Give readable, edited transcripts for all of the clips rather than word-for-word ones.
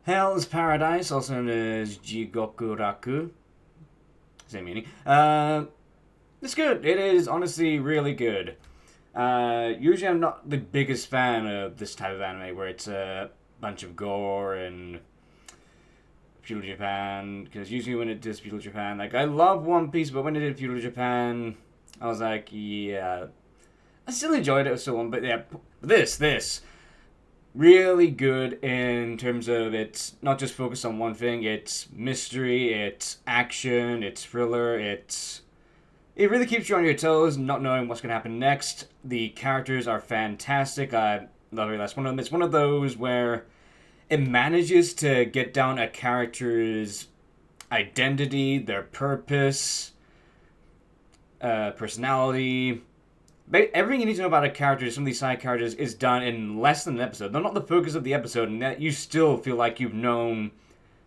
Hell's Paradise, also known as Jigokuraku, same meaning. It's good. It is honestly really good. Usually, I'm not the biggest fan of this type of anime where it's a bunch of gore and feudal Japan. Because usually, when it does feudal Japan, like I love One Piece, but when it did feudal Japan, I was like, yeah, I still enjoyed it so on. But yeah, this really good in terms of it's not just focused on one thing. It's mystery, it's action, it's thriller, it really keeps you on your toes, not knowing what's going to happen next. The characters are fantastic. I love every last one of them. It's one of those where it manages to get down a character's identity, their purpose, personality. Everything you need to know about a character, some of these side characters, is done in less than an episode. They're not the focus of the episode, and yet you still feel like you've known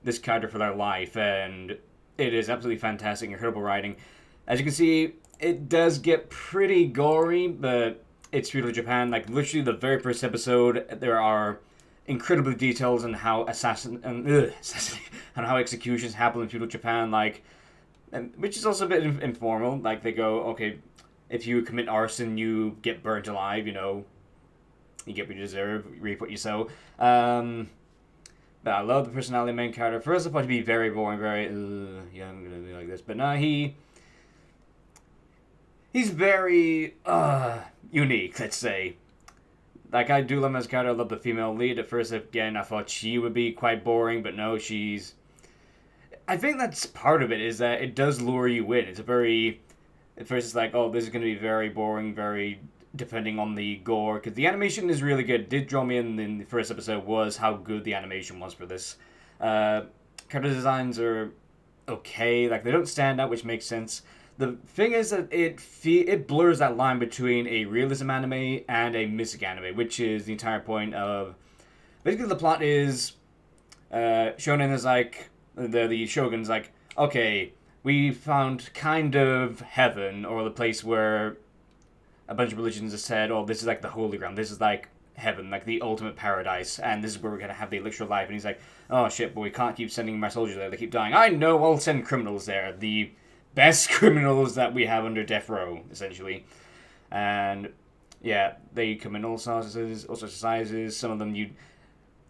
this character for their life, and it is absolutely fantastic, incredible writing. As you can see, it does get pretty gory, but it's feudal Japan. Like literally, the very first episode, there are incredible details on how on how executions happen in feudal Japan. Like, which is also a bit informal. Like they go, okay, if you commit arson, you get burnt alive. You know, you get what you deserve, reap what you sow. But I love the personality of the main character. First of all, to be very boring, very yeah, I'm gonna be like this, but no, he's very unique. Let's say. Like I do love him as a character. I love the female lead. At first, again, I thought she would be quite boring, but no, she's. I think that's part of it. Is that it does lure you in. It's a very. At first, it's like, oh, this is going to be very boring, very depending on the gore, because the animation is really good. It did draw me in the first episode was how good the animation was for this. Character designs are okay. Like they don't stand out, which makes sense. The thing is that it blurs that line between a realism anime and a mystic anime, which is the entire point of. Basically, the plot is Shonen is like the Shogun's like, okay, we found kind of heaven or the place where a bunch of religions have said, oh, this is like the holy ground, this is like heaven, like the ultimate paradise, and this is where we're gonna have the elixir of life. And he's like, oh shit, but we can't keep sending my soldiers there; they keep dying. I know, I'll send criminals there. The best criminals that we have under death row, essentially. And yeah, they come in all sizes, all sorts of sizes. Some of them you.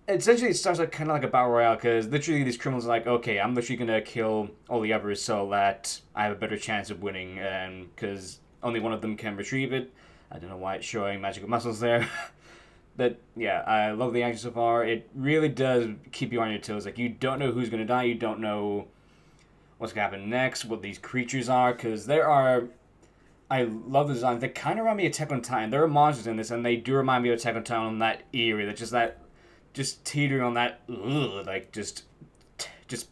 Essentially, it starts like kind of like a battle royale because literally these criminals are like, okay, I'm literally gonna kill all the others so that I have a better chance of winning, and because only one of them can retrieve it. I don't know why it's showing magical muscles there. But yeah, I love the action so far. It really does keep you on your toes. Like you don't know who's gonna die. You don't know what's gonna happen next. What these creatures are, because there are. I love the design. They kind of remind me of Attack on Titan. There are monsters in this, and they do remind me of Attack on Titan on that eerie. Just teetering on that, like just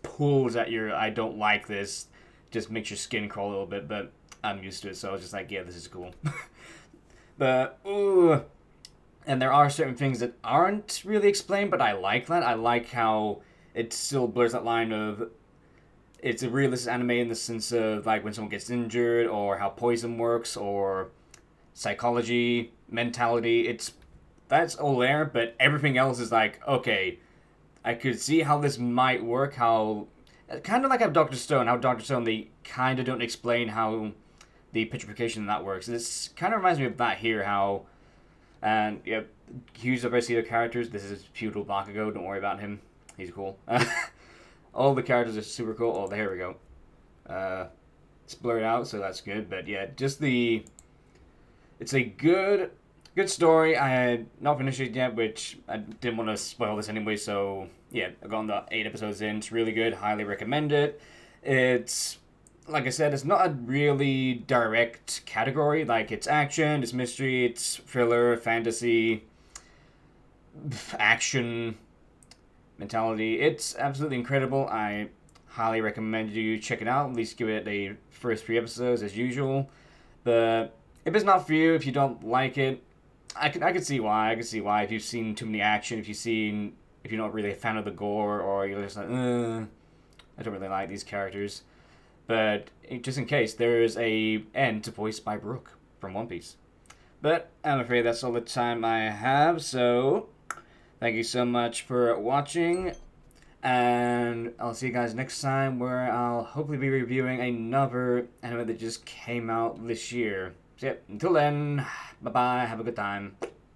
pulls at your. I don't like this. Just makes your skin crawl a little bit, but I'm used to it, so I was just like, yeah, this is cool. But ooh, and there are certain things that aren't really explained, but I like that. I like how it still blurs that line of it's a realistic anime in the sense of like when someone gets injured or how poison works or psychology, mentality. It's that's all there, but everything else is like okay. I could see how this might work. How kind of like how Doctor Stone, they kind of don't explain how the petrification that works. This kind of reminds me of that here. How and yeah, huge diversity of characters. This is feudal Bakugo. Don't worry about him. He's cool. All the characters are super cool. Oh, here we go. It's blurred out, so that's good. But yeah, just the it's a good story. I had not finished it yet, which I didn't want to spoil this anyway. So yeah, I've gotten the 8 episodes in. It's really good. Highly recommend it. It's like I said, it's not a really direct category. Like it's action, it's mystery, it's thriller, fantasy, action, mentality. It's absolutely incredible. I highly recommend you check it out. At least give it a first 3 episodes as usual. But if it's not for you, if you don't like it, I can see why. I can see why if you've seen too many action, if you're not really a fan of the gore, or you're just like, I don't really like these characters. But just in case, there is a end to voiced by Brooke from One Piece. But I'm afraid that's all the time I have. So thank you so much for watching. And I'll see you guys next time, where I'll hopefully be reviewing another anime that just came out this year. So, yeah, until then, bye bye, have a good time.